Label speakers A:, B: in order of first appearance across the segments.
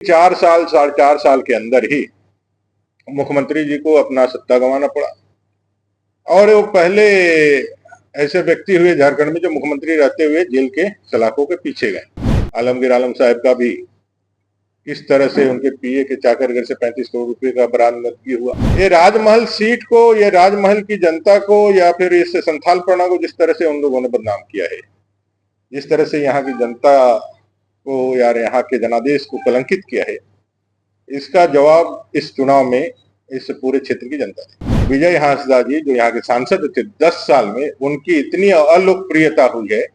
A: 4 साल 4.5 साल के अंदर ही मुख्यमंत्री जी को अपना सत्ता गंवाना पड़ा। और वो पहले ऐसे व्यक्ति हुए झारखंड में जो मुख्यमंत्री रहते हुए जेल के सलाखों के पीछे गए। आलमगीर आलम साहब का भी किस तरह से उनके पीए के चाकर घर से 35 करोड़ रुपए का बरामदगी हुआ। ये राजमहल सीट को, ये राजमहल की जनता को, या फिर इस संथाल प्रणा को जिस तरह से उन लोगों ने बदनाम किया है, जिस तरह से यहाँ की जनता को या यहाँ के जनादेश को कलंकित किया है, इसका जवाब इस चुनाव में इस पूरे क्षेत्र की जनता ने। विजय हांसदा जी जो यहाँ के सांसद थे, 10 साल में उनकी इतनी अलोकप्रियता हुई है,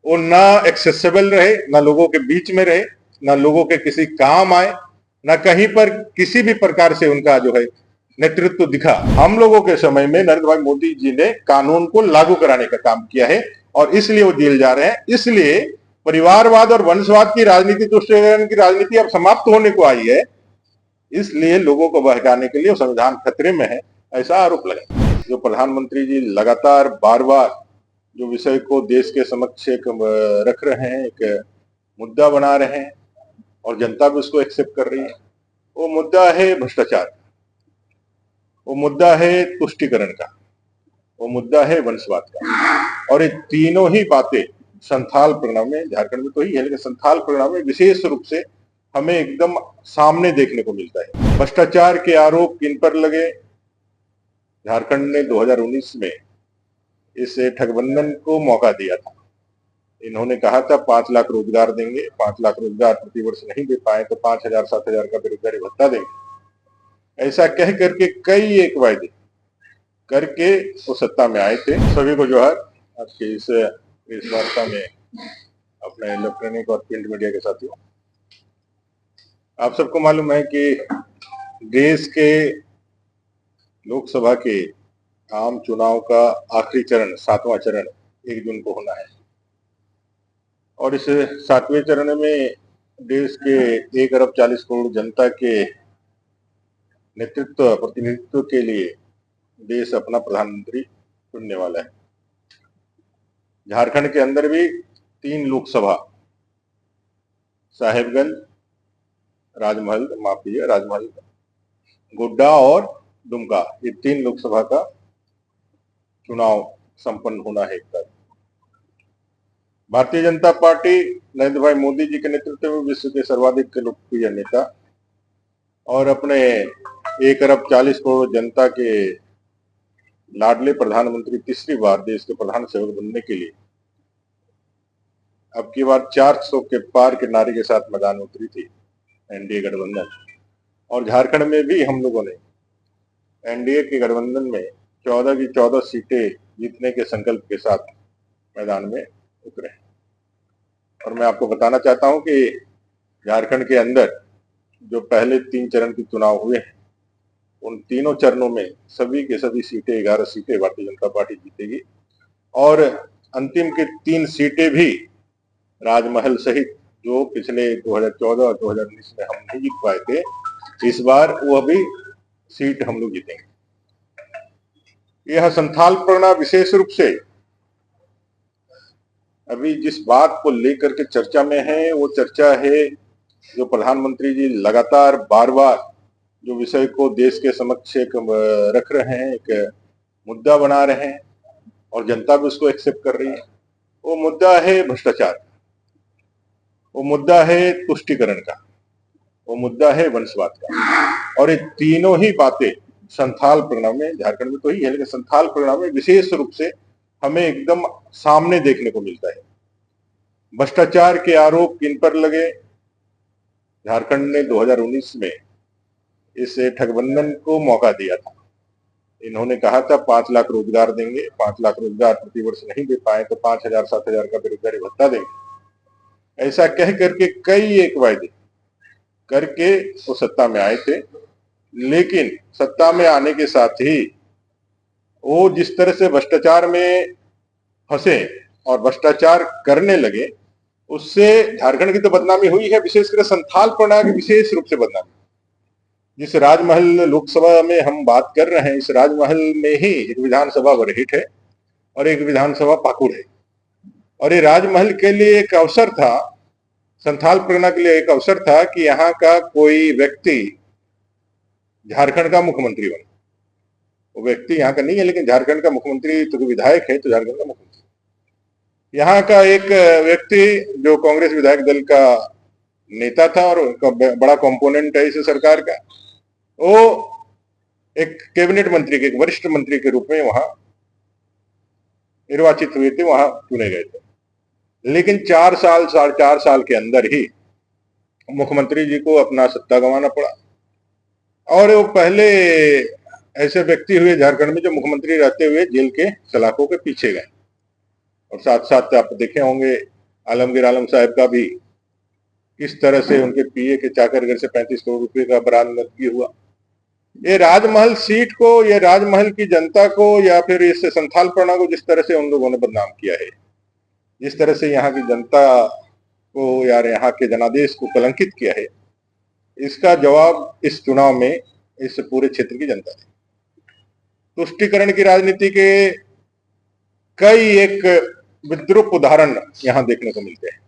A: वो ना एक्सेसिबल रहे, ना लोगों के बीच में रहे, ना लोगों के किसी काम आए, ना कहीं पर किसी भी प्रकार से उनका जो है नेतृत्व दिखा। हम लोगों के समय में नरेंद्र भाई मोदी जी ने कानून को लागू कराने का काम किया है और इसलिए वो जेल जा रहे हैं। इसलिए परिवारवाद और वंशवाद की राजनीति, तुष्टीकरण की राजनीति अब समाप्त होने को आई है, इसलिए लोगों को बहकाने के लिए संविधान खतरे में है, ऐसा आरोप लगा। जो प्रधानमंत्री जी लगातार बार बार जो विषय को देश के समक्ष एक रख रहे हैं, एक मुद्दा बना रहे हैं और जनता भी उसको एक्सेप्ट कर रही है, वो मुद्दा है भ्रष्टाचार, वो मुद्दा है तुष्टीकरण का, वो मुद्दा है वंशवाद का। और ये तीनों ही बातें संथाल परिणाम में, झारखंड में तो ही है, लेकिन संथाल परिणाम में विशेष रूप से हमें एकदम सामने देखने को मिलता है। भ्रष्टाचार के आरोप किन पर लगे? झारखंड ने 2019 में इस ठगबंधन को मौका दिया था। इन्होंने कहा था 5 लाख रोजगार देंगे, 5 लाख रोजगार प्रतिवर्ष नहीं दे पाए तो 5,000 7,000 का बेरोजगारी भत्ता देंगे। ऐसा कह करके कई एक वायदे करके वो सत्ता में आए थे। सभी को जोहार। आपके इस वार्ता में अपने इलेक्ट्रॉनिक और प्रिंट मीडिया के साथियों, आप सबको मालूम है कि देश के लोकसभा के आम चुनाव का आखिरी चरण, 7वां चरण 1 जून को होना है और इस 7वें चरण में देश के 1 अरब 40 करोड़ जनता के नेतृत्व, प्रतिनिधित्व के लिए देश अपना प्रधानमंत्री चुनने वाला है। झारखंड के अंदर भी 3 लोकसभा, साहेबगंज, राजमहल, राजमहल, गोड्डा और दुमका, ये 3 लोकसभा का चुनाव संपन्न होना है। भारतीय जनता पार्टी नरेंद्र भाई मोदी जी के नेतृत्व में विश्व के सर्वाधिक लोकप्रिय नेता और अपने 1 अरब 40 करोड़ जनता के लाडले प्रधानमंत्री तीसरी बार देश के प्रधान सेवक बनने के लिए अब की बार 400 के पार के नारे के साथ मैदान उतरी थी एनडीए गठबंधन। और झारखंड में भी हम लोगों ने एनडीए के गठबंधन में 14 की 14 सीटें जीतने के संकल्प के साथ मैदान में उतरे। और मैं आपको बताना चाहता हूं कि झारखंड के अंदर जो पहले 3 चरण के चुनाव हुए हैं, उन तीनों चरणों में सभी के सभी सीटें, 11 सीटें भारतीय जनता पार्टी जीतेगी और अंतिम की 3 सीटें भी राजमहल सहित जो पिछले 2014 और 2019 में हम नहीं जीत पाए थे, इस बार वह भी सीट हम लोग जीतेंगे। यह संथाल प्रणा विशेष रूप से अभी जिस बात को लेकर के चर्चा में है, वो चर्चा है जो प्रधानमंत्री जी लगातार बार बार जो विषय को देश के समक्ष एक रख रहे हैं, एक मुद्दा बना रहे हैं और जनता भी उसको एक्सेप्ट कर रही है, वो मुद्दा है भ्रष्टाचार, वो मुद्दा है तुष्टीकरण का, वो मुद्दा है वंशवाद का। और ये तीनों ही बातें संथाल परिणाम में, झारखंड में तो ही है, लेकिन संथाल परिणाम में विशेष रूप से हमें एकदम सामने देखने को मिलता है। भ्रष्टाचार के आरोप किन पर लगे? झारखंड ने 2019 में इस ठगबंधन को मौका दिया था। इन्होंने कहा था 5 लाख रोजगार देंगे, 5 लाख रोजगार प्रतिवर्ष नहीं दे पाए तो 5,000 7,000 का बेरोजगारी भत्ता देंगे। ऐसा कह करके कई एक वायदे करके वो सत्ता में आए थे, लेकिन सत्ता में आने के साथ ही वो जिस तरह से भ्रष्टाचार में फंसे और भ्रष्टाचार करने लगे, उससे झारखंड की तो बदनामी हुई है, विशेषकर संथाल प्रणाली की विशेष रूप से बदनामी। जिस राजमहल लोकसभा में हम बात कर रहे हैं, इस राजमहल में ही एक विधानसभा बरहेट है और एक विधानसभा पाकुड़ है। और ये राजमहल के लिए एक अवसर था संथाल परगना के लिए एक अवसर था कि यहाँ का कोई व्यक्ति झारखंड का मुख्यमंत्री बने। वो व्यक्ति यहाँ का नहीं है, लेकिन झारखंड का मुख्यमंत्री तो विधायक है, तो झारखंड का मुख्यमंत्री। यहाँ का एक व्यक्ति जो कांग्रेस विधायक दल का नेता था और उनका बड़ा कंपोनेंट है इस सरकार का, वो एक कैबिनेट मंत्री के, एक वरिष्ठ मंत्री के रूप में वहां निर्वाचित हुए थे, वहां चुने गए थे। लेकिन 4 साल के अंदर ही मुख्यमंत्री जी को अपना सत्ता गंवाना पड़ा। और वो पहले ऐसे व्यक्ति हुए झारखंड में जो मुख्यमंत्री रहते हुए जेल के सलाखों के पीछे गए। और साथ साथ आप देखे होंगे आलमगीर आलम साहब का भी किस तरह से उनके पीए के चाकर घर से 35 करोड़ रुपए का बरामदगी हुआ। ये राजमहल सीट को, ये राजमहल की जनता को, या फिर इस संथाल परगना को जिस तरह से उन लोगों ने बदनाम किया है, जिस तरह से यहाँ की जनता को या यहाँ के जनादेश को कलंकित किया है, इसका जवाब इस चुनाव में इस पूरे क्षेत्र की जनता दी। तुष्टीकरण की राजनीति के कई एक विद्रूप उदाहरण यहाँ देखने को मिलते हैं।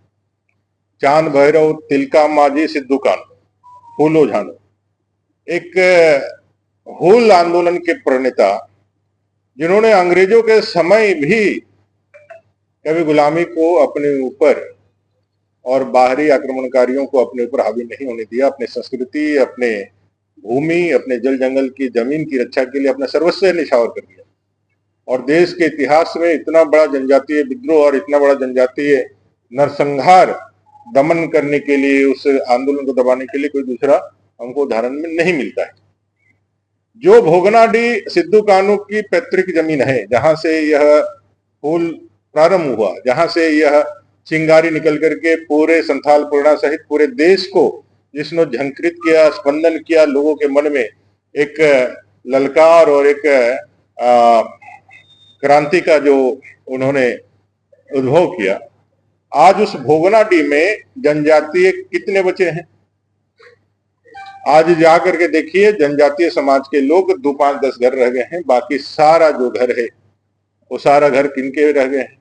A: चांद भैरव, तिलका मांझी, सिद्धू कान्हू, फूलो झानो, एक हूल आंदोलन के प्रणेता जिन्होंने अंग्रेजों के समय भी कभी गुलामी को अपने ऊपर और बाहरी आक्रमणकारियों को अपने ऊपर हावी नहीं होने दिया। अपने संस्कृति, अपने भूमि, अपने जल जंगल की जमीन की रक्षा के लिए अपना सर्वस्व निछावर कर दिया। और देश के इतिहास में इतना बड़ा जनजातीय विद्रोह और इतना बड़ा जनजातीय नरसंहार दमन करने के लिए, उस आंदोलन को दबाने के लिए कोई दूसरा हमको उदाहरण में नहीं मिलता है। जो भोगनाडीह सिद्धू कान्हू की पैतृक जमीन है, जहां से यह पुल प्रारंभ हुआ, जहां से यह चिंगारी निकल करके पूरे संथाल परगना सहित पूरे देश को जिसने झंकृत किया, स्पंदन किया, लोगों के मन में एक ललकार और एक क्रांति का जो उन्होंने उद्भव किया, आज उस भोगनाडीह में जनजातीय कितने बचे हैं? आज जाकर के देखिए, जनजातीय समाज के लोग 2-5-10 घर रह गए हैं। बाकी सारा जो घर है वो सारा घर किनके रह गए हैं?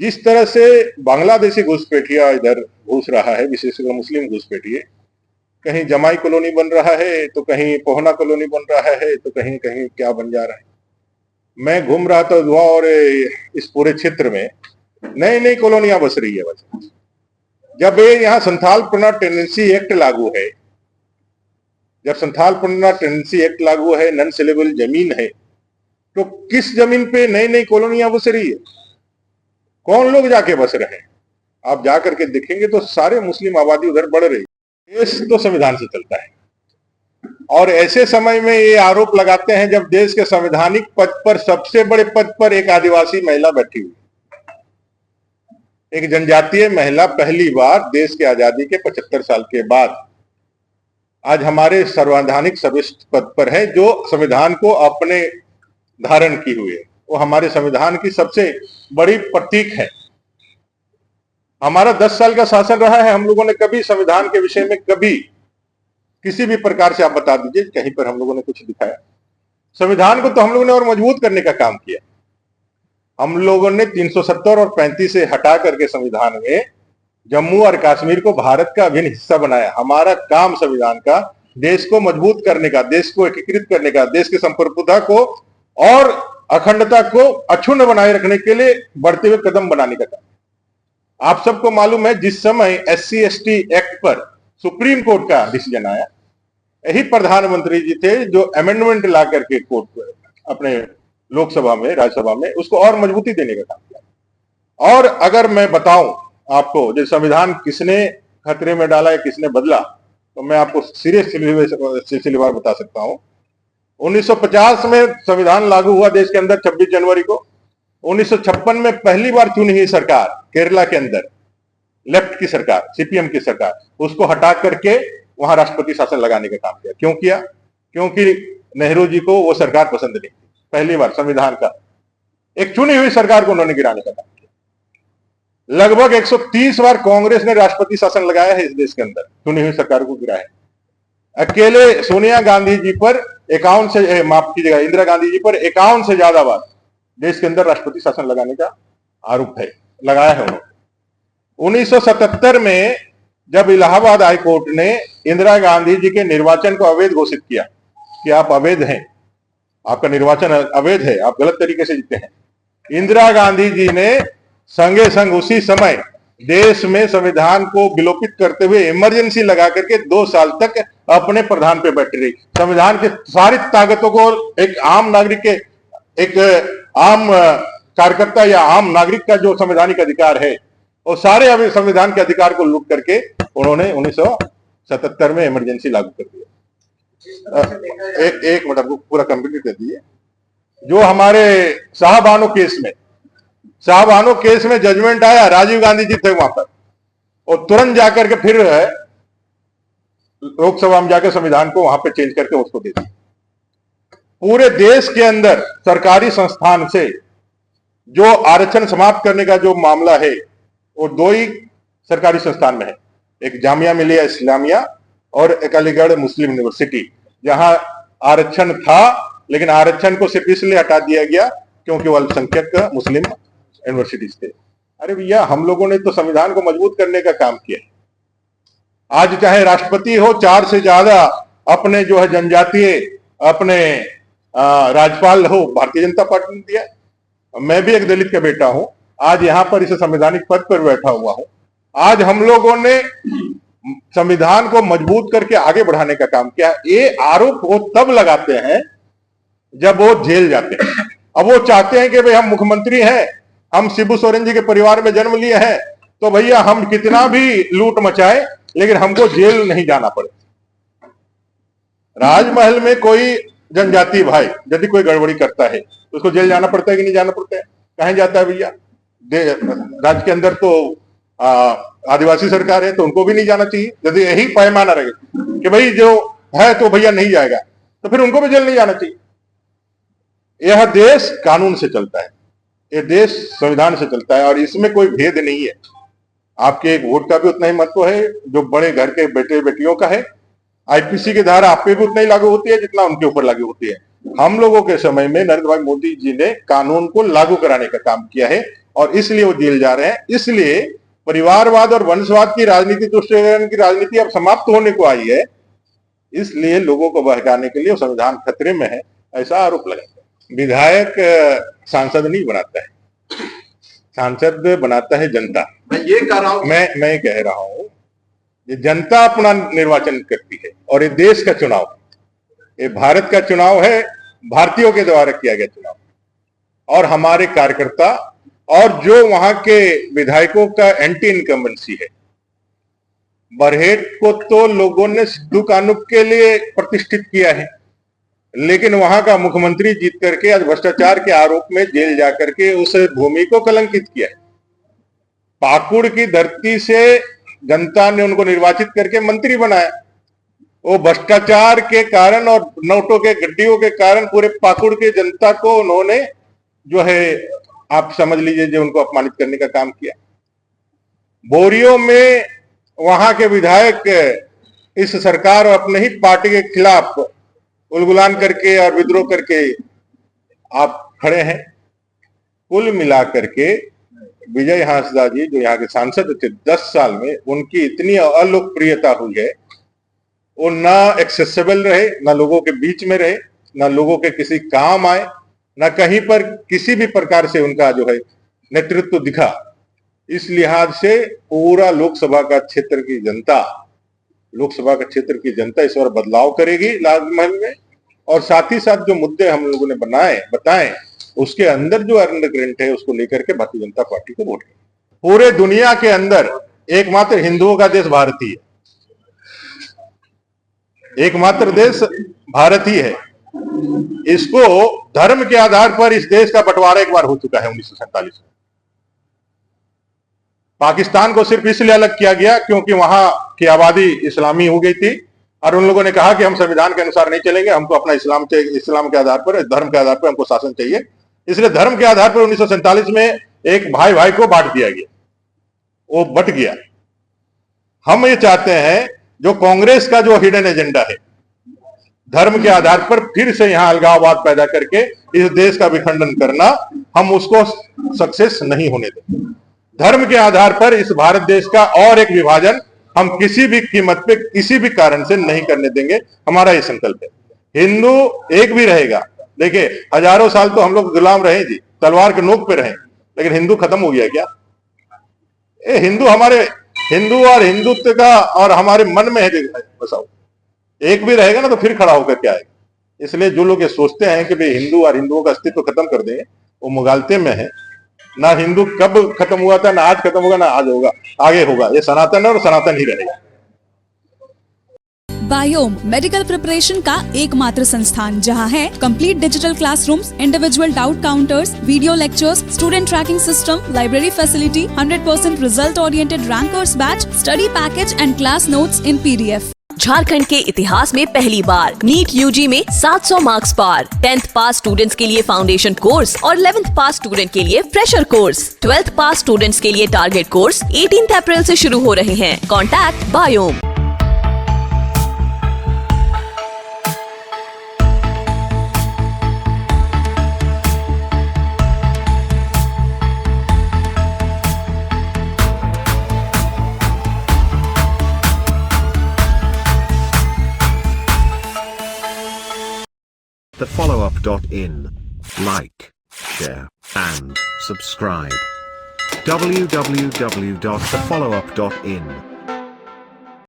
A: जिस तरह से बांग्लादेशी घुसपैठिया इधर घुस रहा है, विशेषकर मुस्लिम घुसपैठिए, कहीं जमाई कॉलोनी बन रहा है, तो कहीं पोहना कॉलोनी बन रहा है, तो कहीं कहीं क्या बन जा रहा है। मैं घूम रहा था दुआ, और इस पूरे क्षेत्र में नई नई कॉलोनियां बस रही है। बस जब यहाँ संथाल परगना टेंडेंसी एक्ट लागू है, जब संथाल परगना टेंडेंसी एक्ट लागू है, नॉन सेलेबल जमीन है, तो किस जमीन पे नई नई कॉलोनियां बस रही है? कौन लोग जाके बस रहे हैं? आप जाकर के देखेंगे तो सारे मुस्लिम आबादी उधर बढ़ रही है। देश तो संविधान से चलता है, और ऐसे समय में ये आरोप लगाते हैं जब देश के संवैधानिक पद पर, सबसे बड़े पद पर एक आदिवासी महिला बैठी हुई, एक जनजातीय महिला, पहली बार देश की आजादी के 75 साल के बाद आज हमारे संवैधानिक सर्वोच्च पद पर है, जो संविधान को अपने धारण की हुई है। वो हमारे संविधान की सबसे बड़ी प्रतीक है। हमारा 10 साल का शासन रहा है, हम लोगों ने कभी संविधान के विषय में कभी किसी भी प्रकार से आप बता दीजिए कहीं पर हम लोगों ने कुछ दिखाया? संविधान को तो हम लोगों ने और मजबूत करने का काम किया। हम लोगों ने 370 और 35 से हटा करके संविधान में जम्मू और कश्मीर को भारत का अभिन्न हिस्सा बनाया। हमारा काम संविधान का देश को मजबूत करने का, देश को एकीकृत करने का, देश की संप्रभुता को और अखंडता को अक्षुण्ण बनाए रखने के लिए बढ़ते हुए कदम बनाने का काम। आप सबको मालूम है, जिस समय SC/ST एक्ट पर सुप्रीम कोर्ट का डिसीजन आया, यही प्रधानमंत्री जी थे जो अमेंडमेंट ला करके कोर्ट पर अपने लोकसभा में, राज्यसभा में उसको और मजबूती देने का काम किया। और अगर मैं बताऊं आपको जो संविधान किसने खतरे में डाला है, किसने बदला, तो मैं आपको सिलसिलेवार बता सकता हूं। 1950 में संविधान लागू हुआ देश के अंदर 26 जनवरी को। 1956 में पहली बार चुनी हुई सरकार केरला के अंदर, लेफ्ट की सरकार, CPM की सरकार, उसको हटा करके वहां राष्ट्रपति शासन लगाने का काम किया। क्यों किया? क्योंकि नेहरू जी को वो सरकार पसंद नहीं थी। पहली बार संविधान का एक चुनी हुई सरकार को उन्होंने गिराने का काम किया। लगभग 130 बार कांग्रेस ने राष्ट्रपति शासन लगाया है इस देश के अंदर, चुनी हुई सरकार को गिराया। अकेले सोनिया गांधी जी पर 51 से, माफ कीजिएगा, इंदिरा गांधी जी पर 51 से ज्यादा बार देश के अंदर राष्ट्रपति शासन लगाने का आरोप है, लगाया है उन्होंने। 1977 में जब इलाहाबाद हाई कोर्ट ने इंदिरा गांधी जी के निर्वाचन को अवैध घोषित किया कि आप अवैध हैं, आपका निर्वाचन अवैध है, आप गलत तरीके से जीते हैं, इंदिरा गांधी जी ने संगे संग उसी समय देश में संविधान को विलोपित करते हुए इमरजेंसी लगा करके 2 साल तक अपने प्रधान पे बैठी रही। संविधान की सारी ताकतों को एक आम नागरिक के, एक आम कार्यकर्ता या आम नागरिक का जो संवैधानिक अधिकार है, और सारे संविधान के अधिकार को लूट करके उन्होंने 1977 में इमरजेंसी लागू कर दिया। एक मिनट आपको पूरा कंप्लीट कर दिए। जो हमारे शाहबानो केस में जजमेंट आया, राजीव गांधी जी थे वहां पर, और तुरंत जाकर के फिर लोकसभा में जाकर संविधान को वहां पे चेंज करके उसको दे दिया। पूरे देश के अंदर सरकारी संस्थान से जो आरक्षण समाप्त करने का जो मामला है, वो 2 ही सरकारी संस्थान में है, एक जामिया मिलिया इस्लामिया और एक अलीगढ़ मुस्लिम यूनिवर्सिटी, जहां आरक्षण था, लेकिन आरक्षण को सिर्फ इसलिए हटा दिया गया क्योंकि वो अल्पसंख्यक मुस्लिम यूनिवर्सिटीज थे। अरे भैया, हम लोगों ने तो संविधान को मजबूत करने का काम किया है। आज चाहे राष्ट्रपति हो, 4 से ज्यादा अपने जो है जनजातीय अपने राज्यपाल हो, भारतीय जनता पार्टी ने दिया। मैं भी एक दलित का बेटा हूं, आज यहां पर इस संवैधानिक पद पर बैठा हुआ हूं। आज हम लोगों ने संविधान को मजबूत करके आगे बढ़ाने का काम किया। ये आरोप वो तब लगाते हैं जब वो जेल जाते हैं। अब वो चाहते हैं कि भाई हम मुख्यमंत्री हैं, हम शिबू सोरेन जी के परिवार में जन्म लिए हैं, तो भैया हम कितना भी लूट मचाए लेकिन हमको जेल नहीं जाना पड़े। राजमहल में कोई जनजाति भाई यदि कोई गड़बड़ी करता है तो उसको जेल जाना पड़ता है कि नहीं जाना पड़ता है? कहीं जाता है भैया? राज्य के अंदर तो आदिवासी सरकार है, तो उनको भी नहीं जाना चाहिए। यदि यही पैमाना रहे कि भाई जो है तो भैया नहीं जाएगा, तो फिर उनको भी जेल नहीं जाना चाहिए। यह देश कानून से चलता है, यह देश संविधान से चलता है, और इसमें कोई भेद नहीं है। आपके एक वोट का भी उतना ही महत्व है जो बड़े घर के बेटे बेटियों का है। आईपीसी की धारा आप पे भी उतना ही लागू होती है जितना उनके ऊपर लागू होती है। हम लोगों के समय में नरेंद्र भाई मोदी जी ने कानून को लागू कराने का काम किया है, और इसलिए वो जेल जा रहे हैं। इसलिए परिवारवाद और वंशवाद की राजनीति, तुष्टीकरण की राजनीति अब समाप्त होने को आई है। इसलिए लोगों को बहकाने के लिए संविधान खतरे में है, ऐसा आरोप लगाते हैं। विधायक सांसद नहीं बनाता है, सांसद बनाता है जनता।
B: मैं ये कह रहा हूं,
A: मैं कह रहा हूं, ये जनता अपना निर्वाचन करती है, और ये देश का चुनाव, ये भारत का चुनाव है, भारतीयों के द्वारा किया गया चुनाव। और हमारे कार्यकर्ता और जो वहां के विधायकों का एंटी इनकम्बेंसी है। बरहेट को तो लोगों ने सिद्धू कानू के लिए प्रतिष्ठित किया है, लेकिन वहां का मुख्यमंत्री जीत करके आज भ्रष्टाचार के आरोप में जेल जाकर के उस भूमि को कलंकित किया है। पाकुड़ की धरती से जनता ने उनको निर्वाचित करके मंत्री बनाया। वो भ्रष्टाचार के कारण और नोटों के गड्ढियों के कारण पूरे पाकुड़ की जनता को उन्होंने जो है, आप समझ लीजिए, जो उनको अपमानित करने का काम किया। बोरियो में वहां के विधायक इस सरकार और अपने ही पार्टी के खिलाफ उलगुलान करके और विद्रोह करके आप खड़े हैं। कुल मिलाकर के विजय हांसदा जी जो यहाँ के सांसद थे 10 साल में, उनकी इतनी अलोकप्रियता हुई है, वो ना एक्सेसिबल रहे, ना लोगों के बीच में रहे, ना लोगों के किसी काम आए, ना कहीं पर किसी भी प्रकार से उनका जो है नेतृत्व दिखा। इस लिहाज से पूरा लोकसभा का क्षेत्र की जनता इस बार बदलाव करेगी राजमहल में, और साथ ही साथ जो मुद्दे हम लोगों ने बताए उसके अंदर जो अंडरकरेंट है उसको लेकर के भारतीय जनता पार्टी को वोट करें। पूरे दुनिया के अंदर एकमात्र हिंदुओं का देश भारत ही है, एकमात्र देश भारत ही है। इसको धर्म के आधार पर इस देश का बंटवारा एक बार हो चुका है 1947 में। पाकिस्तान को सिर्फ इसलिए अलग किया गया क्योंकि वहां की आबादी इस्लामी हो गई थी, और उन लोगों ने कहा कि हम संविधान के अनुसार नहीं चलेंगे, हमको अपना इस्लाम के आधार पर, धर्म के आधार पर हमको शासन चाहिए। इसलिए धर्म के आधार पर 1947 में एक भाई भाई को बांट दिया गया, वो बट गया। हम ये चाहते हैं जो कांग्रेस का जो हिडन एजेंडा है, धर्म के आधार पर फिर से यहां अलगाववाद पैदा करके इस देश का विखंडन करना, हम उसको सक्सेस नहीं होने देंगे। धर्म के आधार पर इस भारत देश का और एक विभाजन हम किसी भी कीमत पे किसी भी कारण से नहीं करने देंगे। हमारा ये संकल्प है। हिंदू एक भी रहेगा। देखिए, हजारों साल तो हम लोग गुलाम रहे जी, तलवार के नोक पे रहे, लेकिन हिंदू खत्म हो गया क्या? ये हिंदू और हिंदुत्व का और हमारे मन में है बसाओ। एक भी रहेगा ना तो फिर खड़ा होकर के आएगा। इसलिए जो लोग ये सोचते हैं कि भाई हिंदू और हिंदुओं का अस्तित्व खत्म कर देंगे, वो मुगालते में है। ना हिंदू कब खत्म हुआ था, ना आज खत्म होगा, ना आज होगा, आगे होगा। ये सनातन है और सनातन ही रहेगा।
B: बायोम मेडिकल प्रिपरेशन का एकमात्र संस्थान जहां है complete digital classrooms, individual doubt counters, video lectures, student tracking system, library facility, 100% result oriented rankers batch, study package and class notes in PDF।
C: Jharkhand के इतिहास में पहली बार नीट UG में 700 मार्क्स पार। 10th पास स्टूडेंट्स के लिए फाउंडेशन कोर्स और 11th पास student के लिए फ्रेशर कोर्स। 12th पास स्टूडेंट्स के लिए टारगेट कोर्स 18 अप्रैल से शुरू हो रहे हैं। Contact biome.
D: thefollowup.in. Like, share, and subscribe. www.thefollowup.in